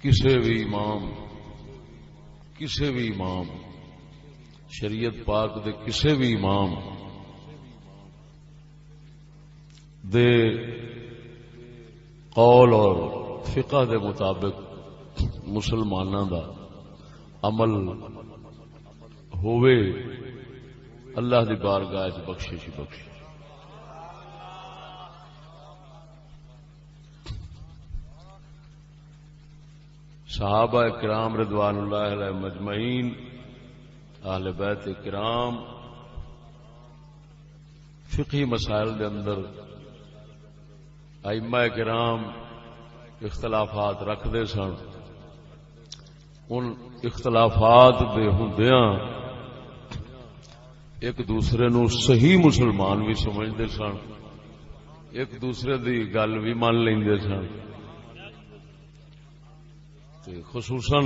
کسے بھی امام شریعت پاک دے کسے بھی امام دے قول اور فقہ دے مطابق مسلماناں دا عمل ہوئے اللہ دی بارگاہ وچ بخشش ہی بخشش. صحابہ کرام رضوان اللہ علیہ مجمعین، اہل بیت کرام فقہی مسائل دے اندر ائمہ کرام اختلافات رکھتے سن. ان اختلافات دے ہوندیاں ایک دوسرے نو صحیح مسلمان بھی سمجھتے سن، ایک دوسرے دی گل بھی مان لیندے سن. خصوصاً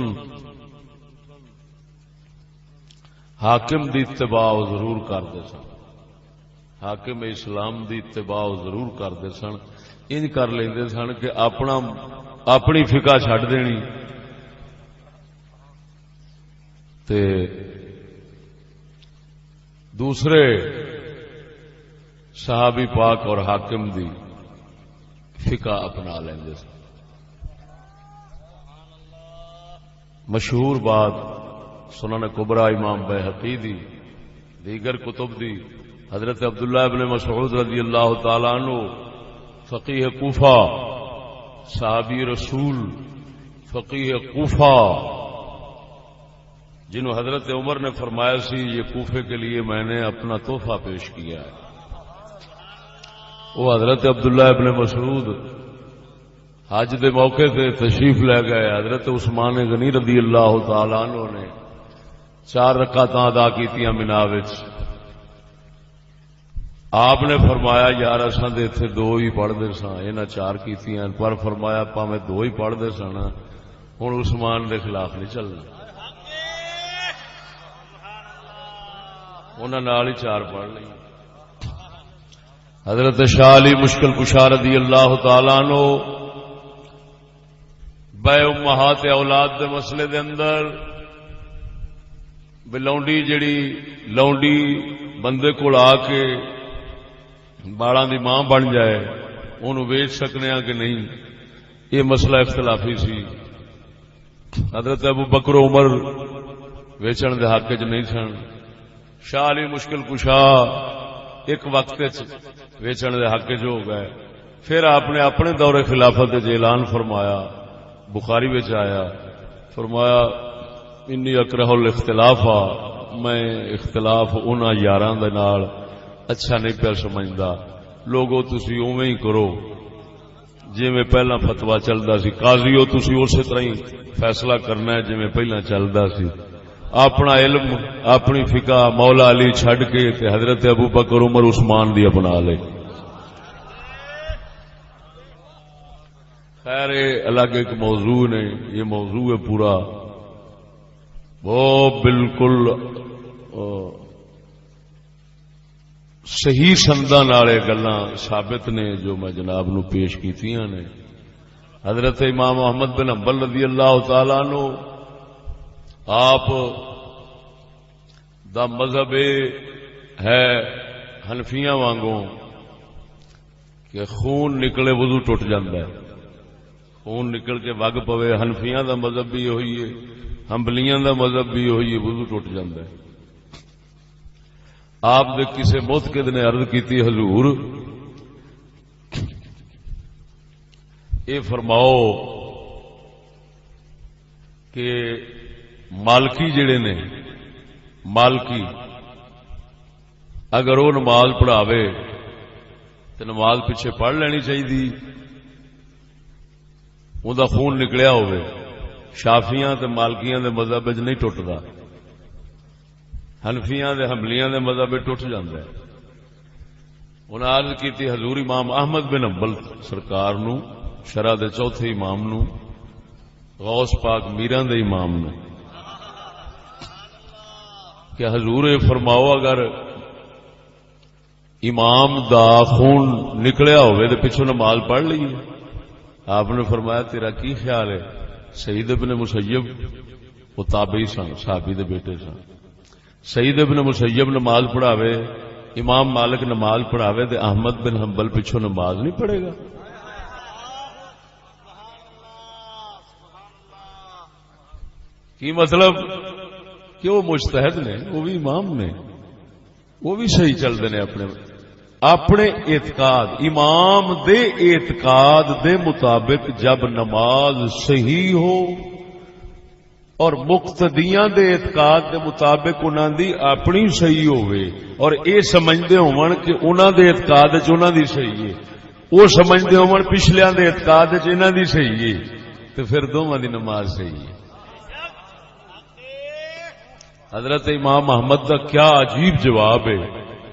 حاکم دی اتباع ضرور کرتے سن، حاکم اسلام دی اتباع ضرور کرتے سن. انج کر لیندے سن کہ اپنی فقہ چھڈ دینی تے دوسرے صحابی پاک اور حاکم دی فقہ اپنا لیندے سن. مشہور بات سنن کبرا امام بیہقی دی دیگر کتب دی حضرت عبداللہ ابن مسعود رضی اللہ تعالی عنہ فقیہ کوفہ صحابی رسول فقیہ کوفہ جنہوں حضرت عمر نے فرمایا سی یہ کوفے کے لیے میں نے اپنا تحفہ پیش کیا ہے، وہ حضرت عبداللہ ابن مسعود حج دے موقع تے تشریف لے گئے. حضرت عثمان غنی رضی اللہ تعالی عنہ نے 4 رکعتاں ادا کیتیاں منا وچ. آپ نے فرمایا یار اساں تے ایتھے 2 ہی پڑھدے ساں، انہاں 4 کیتیاں، پر فرمایا پاویں 2 ہی پڑھدے سن ہن عثمان دے خلاف نہیں چلنا، انہاں نال ہی 4 پڑھ لئی. حضرت شاہ علی مشکل کشا رضی اللہ تعالی عنہ بے امہات اولاد دے مسئلے دے اندر بلونڈی جڑی لونڈی بندے کول آ کے بالاں دی ماں بن جائے انہوں ویچ سکنے ہاں کہ نہیں، یہ مسئلہ اختلافی سی. حضرت ابو بکر عمر ویچن دے حق وچ نہیں سن. شاہ علی مشکل کشا ایک وقت ویچن دے حق وچ ہو گئے. پھر آپ نے اپنے دور خلافت وچ اعلان فرمایا، بخاری وچ آیا، فرمایا انی اکرہ الاختلاف، میں اختلاف انہاں یاراں دے نال اچھا نہیں پیا سمجھدا. لوگو تسی اوویں ہی کرو جویں پہلا فتوی چلدا سی، قاضیو تسی اسی طرح ہی فیصلہ کرنا ہے جویں پہلا چلدا سی. اپنا علم اپنی فقہ مولا علی چھڈ کے تے حضرت ابو بکر عمر عثمان دی اپنا لے. خیر الگ ایک موضوع نے، یہ موضوع ہے پورا وہ بالکل صحیح سنداں نالے گلاں ثابت نے جو میں جناب نو پیش کیتیاں نے. حضرت امام احمد بن حنبل رضی اللہ تعالی عنہ آپ دا مذہب ہے حنفیاں وانگوں کہ خون نکلے وضو ٹوٹ جاندہ ہے، خون نکل کے وگ پوے. حنفیاں دا مذہب بھی ہوئی ہے، حنبلیاں دا مذہب بھی ہوئی ہے، وضو ٹوٹ جاندہ ہے. آپ دے کسے معتقد نے عرض کیتی حضور اے فرماؤ کہ مالکی جڑے نے، مالکی اگر وہ نماز پڑھاوے تو نماز پیچھے پڑھ لینی چاہیے، ان دا خون نکلیا ہوئے. شافیاں تے مالکیاں دے مذہب وچ نہیں ٹوٹدا، حنفیاں دے حنبلیاں دے مذہب وچ ٹوٹ جاندا ہے. انہاں عرض کیتی حضور امام احمد بن حنبل سرکار نو، شرع دے چوتھے امام نو، غوث پاک میراں دے امام نو کہ حضور فرماؤ اگر امام دا خون نکلیا ہوئے تو پچھوں نماز پڑھ لئیے. آپ نے فرمایا تیرا کی خیال ہے؟ سعید ابن مسیب وہ تابعی سن، صحابی دے بیٹے سن. سعید ابن مسیب نماز پڑھاوے، امام مالک نماز پڑھاوے تے احمد بن حنبل پیچھوں نماز نہیں پڑھے گا؟ کی مطلب کہ وہ مجتہد نے، وہ بھی امام نے، وہ بھی صحیح چلتے ہیں اپنے اعتقاد. امام دے اعتقاد دے مطابق جب نماز صحیح ہو اور مقتدیاں دے اعتقاد دے مطابق انہاں دی اپنی صحیح ہوئے اور اے سمجھدے ہون کہ انہاں دے اعتقاد وچ انہاں دی صحیح ہے، وہ سمجھدے ہون پچھلیاں دے اعتقاد وچ انہاں دی صحیح ہے، تو پھر دونوں دی نماز صحیح ہے. حضرت امام احمد کا کیا عجیب جواب ہے.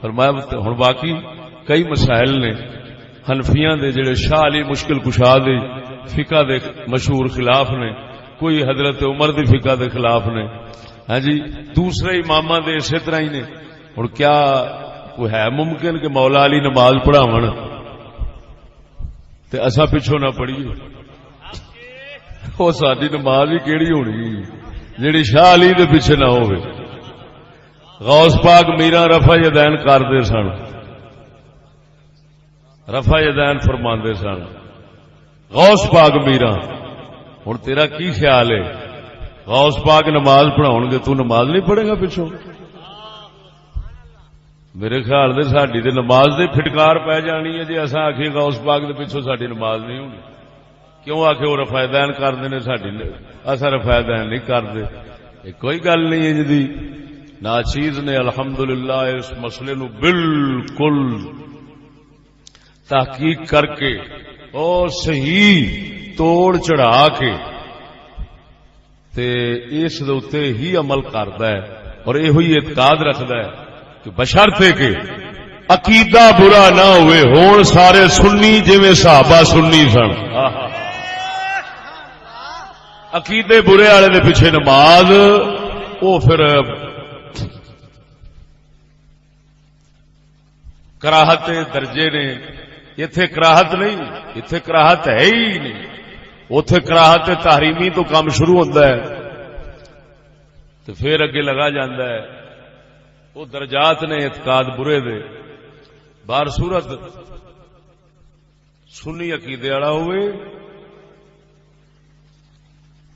فرمایا ہن باقی کئی مسائل نے حنفیاں دے جڑے شاہ علی مشکل کشا دے فقہ دے مشہور خلاف نے، کوئی حضرت عمر دی فقہ دے خلاف نے، ہاں جی دوسرے اماماں دے اسی طرح ہی نے. ہن کیا کوئی ہے ممکن کہ مولا علی نماز پڑھاون تے اساں پیچھوں نہ پڑھیے؟ وہ ساری نماز ہی کیڑی ہونی جیڑی شاہ علی دے پیچھے نہ ہوئے. غوث پاک میرا رفع یدین کردے سن، رفع یدین فرماندے سن غوث پاک میرا. ہن تیرا کی خیال ہے غوث پاک نماز پڑھاؤ گے تو نماز نہیں پڑھے گا پچھوں؟ میرے خیال دے ساڈی تے نماز دے پھٹکار پی جانی ہے جی اساں آکھیں غوث پاک دے پیچھوں ساڈی نماز نہیں ہونی. کیوں آ کے وہ رفع دین کرتے ہیں ساڈی اصا رفع دین نہیں کرتے؟ کوئی گل نہیں ہے جی. ناچیز نے الحمدللہ اس مسئلے نو بالکل تحقیق کر کے اور صحیح توڑ چڑھا کے تے اس دے اوتے ہی عمل کردا ہے اور یہ ہوئی اعتقاد رکھدا ہے کہ بشرطے کہ عقیدہ برا نہ ہوئے ہون سارے سنی جویں صحابہ سنی سن. عقیدے برے والے دے پیچھے نماز وہ پھر کراہت درجے نے. ایتھے کراہت نہیں، ایتھے کراہت ہے ہی نہیں. اوتھے کراہت تحریمی تو کام شروع ہوتا ہے تو پھر اگے لگا جاندہ ہے. وہ درجات نے اعتقاد برے دے. بار صورت سنی عقیدے والا ہوئے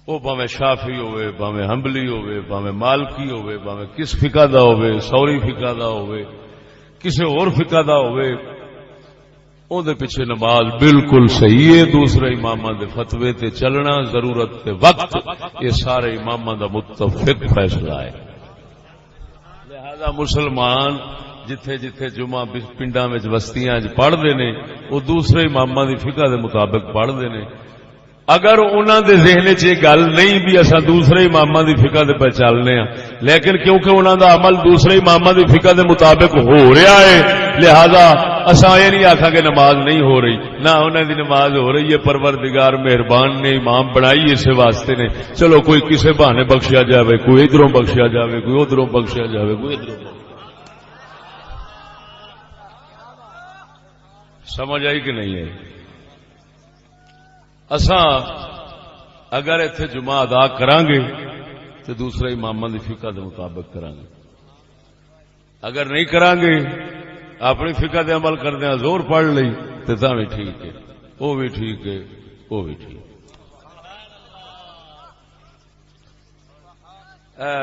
وہ باویں شافعی ہوئے، باویں حنبلی ہوئے، باویں مالکی ہوئے، باویں کس فقہ دا ہوئے، سوری فقہ دا ہوئے، کسی اور فقہ دا ہوئے، او دے پیچھے نماز بالکل صحیح ہے. دوسرے اماماں دے فتوے تے چلنا ضرورت تے وقت یہ سارے اماماں دا متفق فیصلہ ہے. لہذا مسلمان جتھے جتھے جمعہ پنڈاں وچ بستیاں وچ پڑھدے نے وہ دوسرے اماماں دی فقہ دے مطابق پڑھدے نے. اگر انہاں دے ذہن چ یہ گل نہیں بھی اساں دوسرے اماماں دی فقہ دے پہ چلنے ہاں، لیکن کیونکہ انہاں دا عمل دوسرے اماماں دی فقہ دے مطابق ہو رہا ہے لہذا اساں یہ نہیں آکھاں کہ نماز نہیں ہو رہی. نہ انہاں دی نماز ہو رہی ہے. پروردگار مہربان نے امام بنائی اس واسطے نے چلو کوئی کسے بہانے بخشیا جاوے، کوئی ادھروں بخشیا جاوے، کوئی ادھروں بخشیا جاوے، کوئی ادھروں. سمجھ آئی کہ نہیں ہے؟ اساں اگر ایتھے جمعہ ادا کران گے تو دوسرے اماماں دی فقہ دے مطابق کران گے. اگر نہیں کران گے اپنی فقہ دے عمل کردے ہیں زور پڑھ لئی تو تاں بھی ٹھیک ہے، وہ بھی ٹھیک ہے، وہ بھی ٹھیک ہے.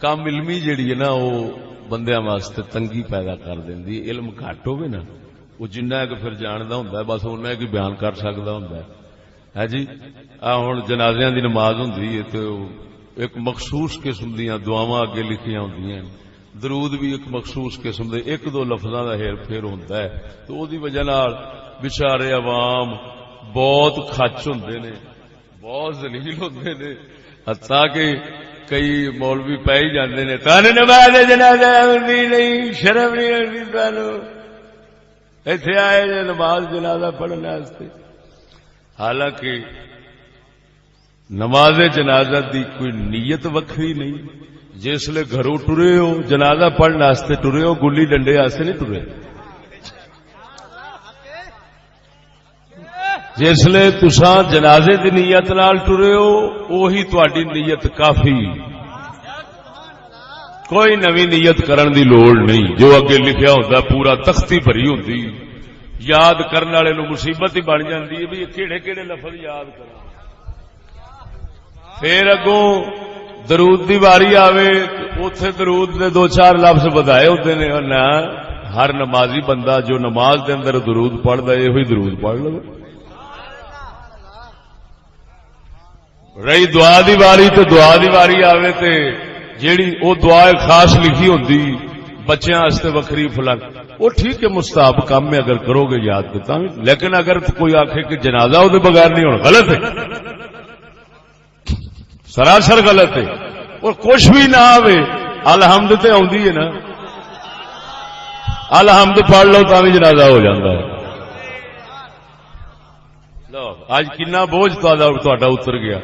کام علمی جیڑی ہے نا وہ بندیاں واسطے تنگی پیدا کر دیندی. علم گھٹ ہوے نا وہ جنہ کہ پھر جاندا ہوندا ہے بس اونہ کہ بیان کر سکدا ہوندا ہے. ہے جی ہن جنازیاں دی نماز ہوندی ہے تو ایک مخصوص قسم دیاں دعاواں اگے لکھیاں ہوندیاں، درود بھی ایک مخصوص قسم دے ایک دو لفظاں دا ہیر پھیر ہوندا ہے. تو او دی وجہ نال بیچارے عوام بہت کھچ ہوندے نے، بہت ذلیل ہوندے نے، حتیٰ کہ کئی مولوی پے ہی جاندے نے تانے نماز جنازہ ہوندی نہیں، شرم نہیں آندی تانوں ایتھے آئے جے نماز جنازہ پڑھنے واسطے. حالانکہ نماز جنازہ دی کوئی نیت وکری نہیں. جسلے گھروں ٹرے ہو جنازہ پڑھنے واسطے ٹرے ہو، گلی ڈنڈے واسطے نہیں ٹرے. جسلے تساں جنازے دی نیت نال ٹرے ہو وہی تہاڈی نیت کافی، کوئی نوی نیت کرن دی لوڑ نہیں. جو اگے لکھیا ہوندا پورا تختی بھری ہوندی، یاد کرن والے نو مصیبت ہی بن جاندی ہے بھی کیڑے کیڑے لفظ یاد کراں. پھر اگوں درود دی واری آوے اوتھے درود دے دو چار لفظ بدائے ہوندے نے. نہ ہر نمازی بندہ جو نماز دے اندر درود پڑھدا ہے وہی درود پڑھ لو. رہی دعا دی واری تے دعا دی واری آوے تے جیڑی او دعا خاص لکھی ہوندی بچیاں واسطے وکھری فلان، وہ ٹھیک ہے مستحب کام میں اگر کرو گے یاد کرتا ہوں. لیکن اگر کوئی آکھے کہ جنازہ وہ بغیر نہیں ہونا، غلط ہے، سراسر غلط ہے. اور کچھ بھی نہ آوے الحمد تے آندی ہے نا، الحمد پڑھ لو تاں جنازہ ہو جاتا ہے. لو اج کنا بوجھ تہاڈا اتر گیا.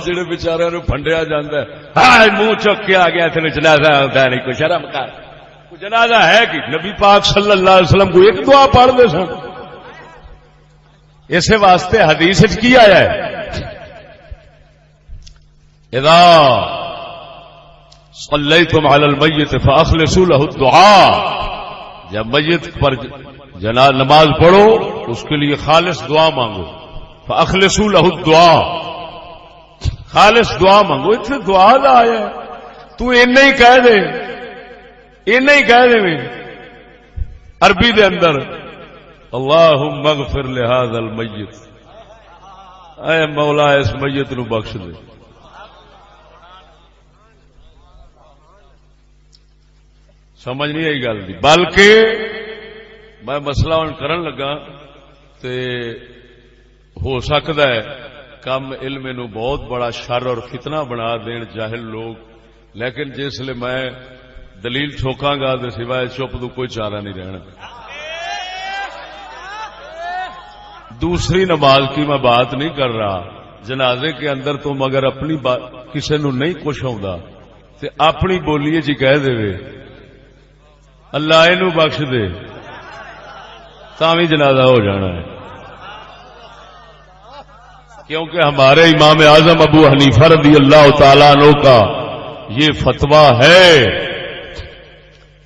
جڑے بچارے نو پھنڈیا جاندا ہے ہائے منہ چک کے آ گیا اتنے جنازہ ہوتا نہیں، کوئی شرم کر. کوئی جنازہ ہے کہ نبی پاک صلی اللہ علیہ وسلم کو ایک دعا پڑھ دے سن. اسے واسطے حدیث وچ کی آیا ہے اذا صلیتم علی المیت فاخلصوا له الدعاء، جب میت پر نماز پڑھو اس کے لیے خالص دعا مانگو. فاخلصوا له الدعاء، خالص دعا مانگو. اتنے دعا دا آیا ہے، تو اینا ہی کہہ دے، اینا ہی کہہ دے میں عربی دے اندر اللہم اغفر لہذا المیت، اے مولا اس میت نو بخش دے. سمجھ نہیں آئی گل دی. بلکہ میں مسئلہ ہن کرن لگا تے ہو سکتا ہے کم علم نو بہت بڑا شر اور فتنہ بنا دین جاہل لوگ، لیکن جس لئے میں دلیل ٹھوکاں گا تو سوائے چپ تو کوئی چارہ نہیں رہنا. دوسری نماز کی میں بات نہیں کر رہا. جنازے کے اندر تم اگر اپنی کسی نو نہیں کچھ آتا تو اپنی بولیے جی کہہ دے اللہ اینو بخش دے تاں بھی جنازہ ہو جانا ہے. کیونکہ ہمارے امام اعظم ابو حنیفہ رضی اللہ تعالیٰ عنہ کا یہ فتویٰ ہے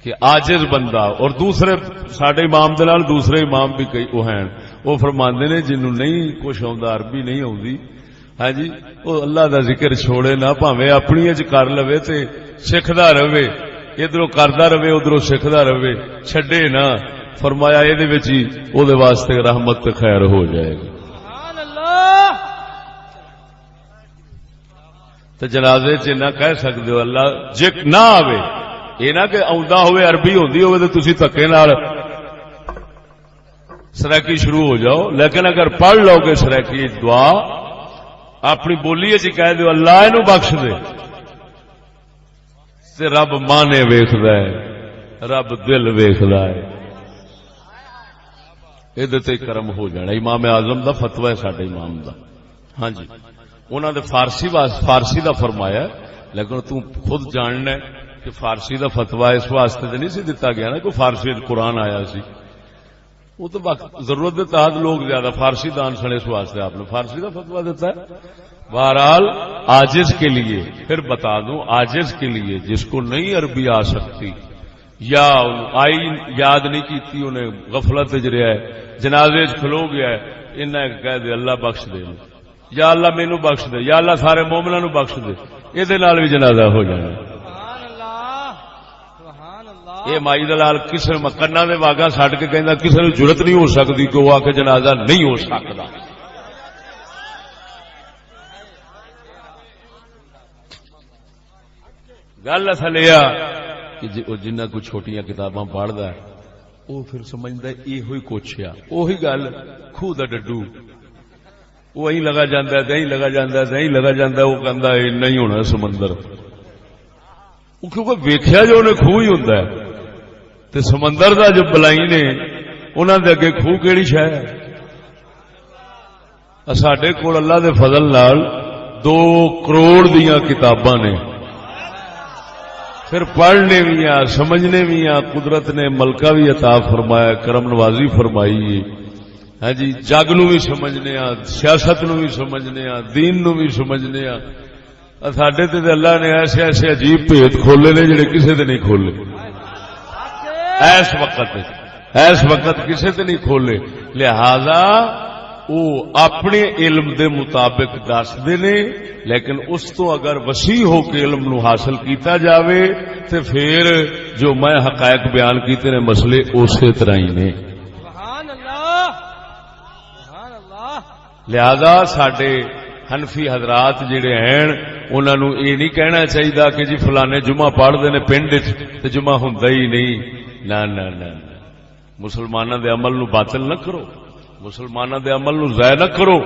کہ عاجز بندہ، اور دوسرے ساڈے امام دے نال دوسرے امام بھی کئی وہ ہیں، وہ فرماندے نے جنوں نہیں کچھ آندا، عربی نہیں آندی، ہاں جی وہ اللہ دا ذکر چھوڑے نہ، بھاویں اپنی اچ کر لوے تے سکھدا رہے، ادھروں کردا رہے ادھروں سکھدا رہے، چھڈے نہ. فرمایا اے دے وچ ہی او دے واسطے رحمت تے خیر ہو جائے گی. سبحان اللہ. تے جنازے چ نہ کہہ سکدے ہو اللہ جے نہ آوے، یہ نہ کہ آندا ہوئے عربی ہوندی ہوئے تے تسی دھکے نال سرائکی شروع ہو جاؤ. لیکن اگر پڑھ لو گے سرائکی دعا اپنی بولی چ کہہ دو اللہ اینو بخش دے، تے رب مانے ویکھدا ہے، رب دل ویکھدا ہے، یہ کرم ہو جانا. امام اعظم دا فتوی ہے ساڈے امام دا. ہاں جی انہوں نے فارسی دا فرمایا، لیکن تو خود جاننا ہے کہ فارسی دا فتوی اس واسطے نہیں سی دتا گیا نا کوئی فارسی قرآن آیا سی. وہ تو ضرورت کے تحت لوگ زیادہ فارسی دان سنے، اس واسطے آپ نے فارسی کا فتویٰ دیتا ہے. بہرحال عاجز کے لیے پھر بتا دوں، عاجز کے لیے جس کو نہیں عربی آ سکتی یا آئی یاد نہیں کیتی، انہیں غفلت جریا ہے، جنازے کھلو گیا ہے، انہیں کہہ دے اللہ بخش دے، یا اللہ مینو بخش دے، یا اللہ سارے مومناں نو بخش دے، یہ بھی جنازہ ہو جانا. یہ مائی دلال کسی کنا دے واگا سٹ کے کہندا کسی نو ضرورت نہیں ہو سکتی کہ وہ آ کے جنازہ نہیں ہو سکتا. گل اصل یہ کہ جنہ کوئی چھوٹیاں کتاباں پڑھدا ہے وہ پھر سمجھدا ہے یہ ہوئی کچھ ہے، وہی گل خوہ دا ڈڈو وہ ایں لگا جاندا ہے، دہیں لگا جاندا ہے، دہیں لگا جاندا ہے، وہ کہندا ہے نہیں ہونا سمندر. وہ کیونکہ ویکھیا جو انہیں خوہ ہی ہوندا ہے، تے سمندر دا جو بلائی نے انہاں دے اگے خوہ کیڑی شے ہے. ساڈے کول اللہ دے فضل نال 2 کروڑ دیاں کتاباں نے پھر پڑھنے بھی آ سمجھنے بھی آ قدرت نے ملکہ بھی عطا فرمایا کرم نوازی فرمائی ہاں جی جگ نو بھی سمجھنے آ سیاست نو بھی سمجھنے آ دین نو بھی سمجھنے آ ساڈے تے اللہ نے ایسے ایسے عجیب بھید کھولے نے جڑے کسے تے نہیں کھولے اس وقت کسے تے نہیں کھولے لہذا وہ اپنے علم دے مطابق دسدے نے لیکن اس تو اگر وسیع ہو کے علم نو حاصل کیتا جاوے تے پھر جو میں حقائق بیان کیتے نے مسئلے اسی طرح ہی نے سبحان اللہ سبحان اللہ لہذا ساڈے حنفی حضرات جڑے ہیں انہاں نو یہ نہیں کہنا چاہیے کہ جی فلانے جمعہ پڑھتے ہیں پنڈ تے جمعہ ہوندا ہی نہیں نہ مسلماناں دے عمل نو باطل نہ کرو مسلماناں دے عمل نو ضائع نہ کرو